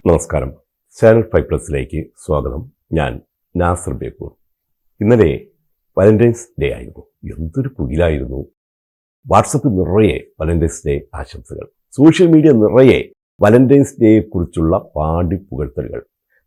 നമസ്കാരം. ചാനൽ 5+ലേക്ക് സ്വാഗതം. ഞാൻ നാസർ ബേപ്പൂർ. ഇന്നലെ വാലന്റൈൻസ് ഡേ ആയിരുന്നു. എന്തൊരു പുകിലായിരുന്നു. വാട്സപ്പ് നിറയെ വാലന്റൈൻസ് ഡേ ആശംസകൾ, സോഷ്യൽ മീഡിയ നിറയെ വാലന്റൈൻസ് ഡേയെക്കുറിച്ചുള്ള പാടിപ്പുകഴ്ത്തലുകൾ.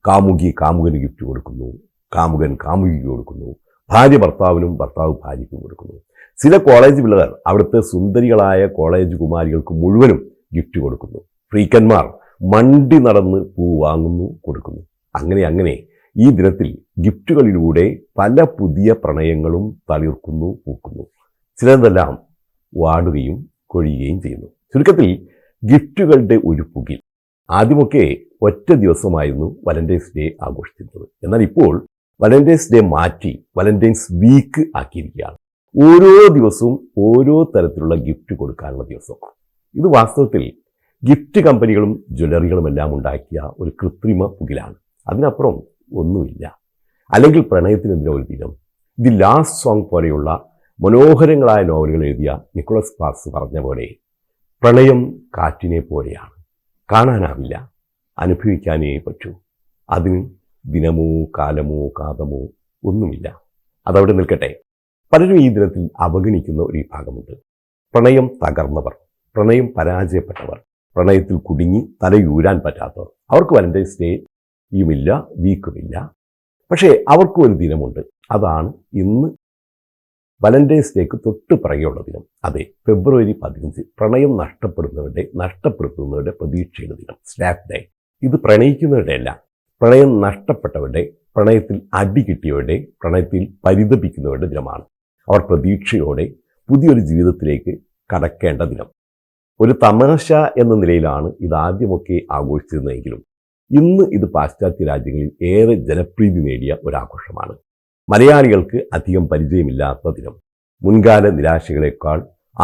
കാമുകി കാമുകന് ഗിഫ്റ്റ് കൊടുക്കുന്നു, കാമുകൻ കാമുകിക്ക് കൊടുക്കുന്നു, ഭാര്യ ഭർത്താവിനും ഭർത്താവ് ഭാര്യയ്ക്കും കൊടുക്കുന്നു. ചില കോളേജ് പിള്ളേർ അവിടുത്തെ സുന്ദരികളായ കോളേജ് കുമാരികൾക്ക് മുഴുവനും ഗിഫ്റ്റ് കൊടുക്കുന്നു. ഫ്രീക്കന്മാർ മണ്ടി നടന്ന് പൂ വാങ്ങുന്നു, കൊടുക്കുന്നു. അങ്ങനെ ഈ ദിനത്തിൽ ഗിഫ്റ്റുകളിലൂടെ പല പുതിയ പ്രണയങ്ങളും തളിർക്കുന്നു, പൂക്കുന്നു. ചിലതെല്ലാം വാടുകയും കൊഴിയുകയും ചെയ്യുന്നു. ചുരുക്കത്തിൽ ഗിഫ്റ്റുകളുടെ ഒരു പുകിൽ. ആദ്യമൊക്കെ ഒറ്റ ദിവസമായിരുന്നു വാലന്റൈൻസ് ഡേ ആഘോഷിച്ചിരുന്നത്. എന്നാൽ ഇപ്പോൾ വാലന്റൈൻസ് ഡേ മാറ്റി വാലന്റൈൻസ് വീക്ക് ആക്കിയിരിക്കുകയാണ്. ഓരോ ദിവസവും ഓരോ തരത്തിലുള്ള ഗിഫ്റ്റ് കൊടുക്കാനുള്ള ദിവസമാണ്. ഇത് വാസ്തവത്തിൽ ഗിഫ്റ്റ് കമ്പനികളും ജ്വല്ലറികളുമെല്ലാം ഉണ്ടാക്കിയ ഒരു കൃത്രിമ പുകിലാണ്. അതിനപ്പുറം ഒന്നുമില്ല. അല്ലെങ്കിൽ പ്രണയത്തിനെതിരെ ഒരു ദിനം. ദി ലാസ്റ്റ് സോങ് പോലെയുള്ള മനോഹരങ്ങളായ നോവലുകൾ എഴുതിയ നിക്കോളസ് സ്പാർക്സ് പറഞ്ഞ പോലെ പ്രണയം കാറ്റിനെ പോലെയാണ്. കാണാനാവില്ല, അനുഭവിക്കാനേ പറ്റൂ. അതിന് ദിനമോ കാലമോ കാതമോ ഒന്നുമില്ല. അതവിടെ നിൽക്കട്ടെ. പലരും ഈ ദിനത്തിൽ അവഗണിക്കുന്ന ഒരു വിഭാഗമുണ്ട്. പ്രണയം തകർന്നവർ, പ്രണയം പരാജയപ്പെട്ടവർ, പ്രണയത്തിൽ കുടുങ്ങി തലയൂരാൻ പറ്റാത്തവർ. അവർക്ക് വാലന്റൈൻസ് ഡേയുമില്ല, വീക്കുമില്ല. പക്ഷേ അവർക്കും ഒരു ദിനമുണ്ട്. അതാണ് ഇന്ന് വാലന്റൈൻസ് ഡേക്ക് തൊട്ട് പിറകെയുള്ള ദിനം. അതെ, ഫെബ്രുവരി 15, പ്രണയം നഷ്ടപ്പെടുത്തുന്നവരുടെ പ്രതീക്ഷയുടെ ദിനം, സ്ലാപ്പ് ഡേ. ഇത് പ്രണയിക്കുന്നവരുടെ അല്ല, പ്രണയം നഷ്ടപ്പെട്ടവരുടെ, പ്രണയത്തിൽ അടി കിട്ടിയവരുടെ, പ്രണയത്തിൽ പരിതപിക്കുന്നവരുടെ ദിനമാണ്. അവർ പ്രതീക്ഷയോടെ പുതിയൊരു ജീവിതത്തിലേക്ക് കടക്കേണ്ട ദിനം. ഒരു തമാശ എന്ന നിലയിലാണ് ഇത് ആദ്യമൊക്കെ ആഘോഷിച്ചിരുന്നതെങ്കിലും ഇന്ന് ഇത് പാശ്ചാത്യ രാജ്യങ്ങളിൽ ഏറെ ജനപ്രീതി നേടിയ ഒരാഘോഷമാണ്. മലയാളികൾക്ക് അധികം പരിചയമില്ലാത്ത ദിനം. മുൻകാല നിരാശകളെക്കാൾ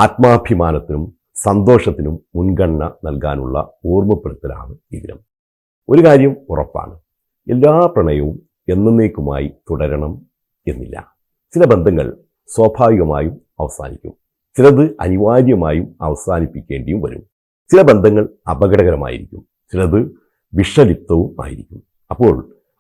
ആത്മാഭിമാനത്തിനും സന്തോഷത്തിനും മുൻഗണന നൽകാനുള്ള ഓർമ്മപ്പെടുത്തലാണ് ഈ ദിനം. ഒരു കാര്യം ഉറപ്പാണ്, എല്ലാ പ്രണയവും എന്നേക്കുമായി തുടരണം എന്നില്ല. ചില ബന്ധങ്ങൾ സ്വാഭാവികമായും അവസാനിക്കും, ചിലത് അനിവാര്യമായും അവസാനിപ്പിക്കേണ്ടിയും വരും. ചില ബന്ധങ്ങൾ അപകടകരമായിരിക്കും, ചിലത് വിഷലിപ്തവും ആയിരിക്കും. അപ്പോൾ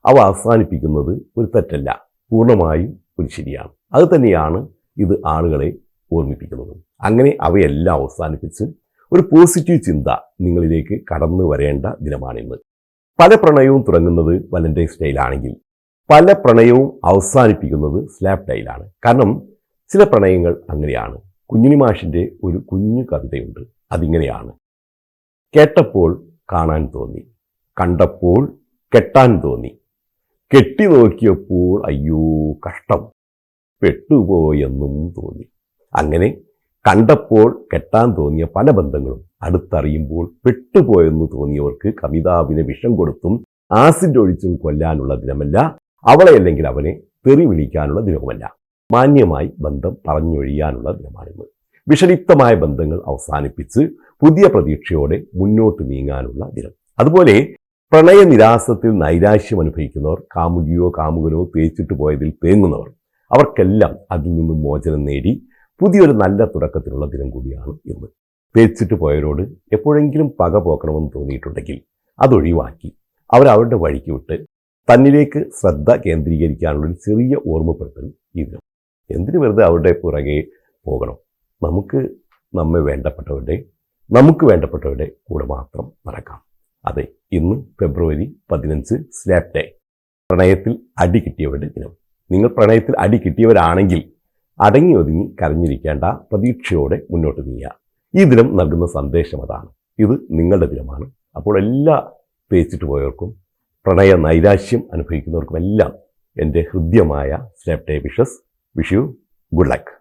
അവ അവസാനിപ്പിക്കുന്നത് ഒരു തെറ്റല്ല, പൂർണ്ണമായും ഒരു ശരിയാണ്. അത് തന്നെയാണ് ഇത് ആളുകളെ ഓർമ്മിപ്പിക്കുന്നത്. അങ്ങനെ അവയെല്ലാം അവസാനിപ്പിച്ച് ഒരു പോസിറ്റീവ് ചിന്ത നിങ്ങളിലേക്ക് കടന്നു വരേണ്ട ദിനമാണിന്ന്. പല പ്രണയവും തുടങ്ങുന്നത് വാലന്റൈൻസ് ഡേയിലാണെങ്കിൽ പല പ്രണയവും അവസാനിപ്പിക്കുന്നത് സ്ലാപ്പ് ഡേയിലാണ്. കാരണം ചില പ്രണയങ്ങൾ അങ്ങനെയാണ്. കുഞ്ഞിനി മാഷിൻ്റെ ഒരു കുഞ്ഞു കവിതയുണ്ട്. അതിങ്ങനെയാണ്: കേട്ടപ്പോൾ കാണാൻ തോന്നി, കണ്ടപ്പോൾ കെട്ടാൻ തോന്നി, കെട്ടി നോക്കിയപ്പോൾ അയ്യോ കഷ്ടം, പെട്ടുപോയെന്നും തോന്നി. അങ്ങനെ കണ്ടപ്പോൾ കെട്ടാൻ തോന്നിയ പല ബന്ധങ്ങളും അടുത്തറിയുമ്പോൾ പെട്ടുപോയെന്ന് തോന്നിയവർക്ക് കവിതാവിനെ വിഷം കൊടുത്തും ആസിഡ് ഒഴിച്ചും കൊല്ലാനുള്ള ദിനമല്ല, അവളെ അല്ലെങ്കിൽ അവനെ തെറി വിളിക്കാനുള്ള ദിനവുമല്ല. മാന്യമായി ബന്ധം പറഞ്ഞൊഴിയാനുള്ള ദിനമാണിന്ന്. വിഷലിപ്തമായ ബന്ധങ്ങൾ അവസാനിപ്പിച്ച് പുതിയ പ്രതീക്ഷയോടെ മുന്നോട്ട് നീങ്ങാനുള്ള ദിനം. അതുപോലെ പ്രണയ നിരാസത്തിൽ നൈരാശ്യം അനുഭവിക്കുന്നവർ, കാമുകിയോ കാമുകനോ തേച്ചിട്ട് പോയതിൽ തേങ്ങുന്നവർ, അവർക്കെല്ലാം അതിൽ നിന്നും മോചനം നേടി പുതിയൊരു നല്ല തുടക്കത്തിനുള്ള ദിനം കൂടിയാണ് ഇന്ന്. തേച്ചിട്ട് പോയവരോട് എപ്പോഴെങ്കിലും പക പോക്കണമെന്ന് തോന്നിയിട്ടുണ്ടെങ്കിൽ അതൊഴിവാക്കി അവരവരുടെ വഴിക്ക് വിട്ട് തന്നിലേക്ക് ശ്രദ്ധ കേന്ദ്രീകരിക്കാനുള്ളൊരു ചെറിയ ഓർമ്മപ്പെടുത്തൽ ഈ ദിനം. എന്തിനു വെറുതെ അവരുടെ പുറകെ പോകണം? നമുക്ക് വേണ്ടപ്പെട്ടവരുടെ കൂടെ മാത്രം നടക്കാം. അതെ, ഇന്ന് ഫെബ്രുവരി 15 സ്ലാപ്പ് ഡേ, പ്രണയത്തിൽ അടി കിട്ടിയവരുടെ ദിനം. നിങ്ങൾ പ്രണയത്തിൽ അടി കിട്ടിയവരാണെങ്കിൽ അടങ്ങി ഒതുങ്ങി കരഞ്ഞിരിക്കേണ്ട, പ്രതീക്ഷയോടെ മുന്നോട്ട് നീങ്ങുക. ഈ ദിനം നൽകുന്ന സന്ദേശം അതാണ്. ഇത് നിങ്ങളുടെ ദിനമാണ്. അപ്പോൾ എല്ലാ തേച്ചിട്ട് പോയവർക്കും പ്രണയ നൈരാശ്യം അനുഭവിക്കുന്നവർക്കുമെല്ലാം എൻ്റെ ഹൃദ്യമായ slap day wishes. Wish you good luck.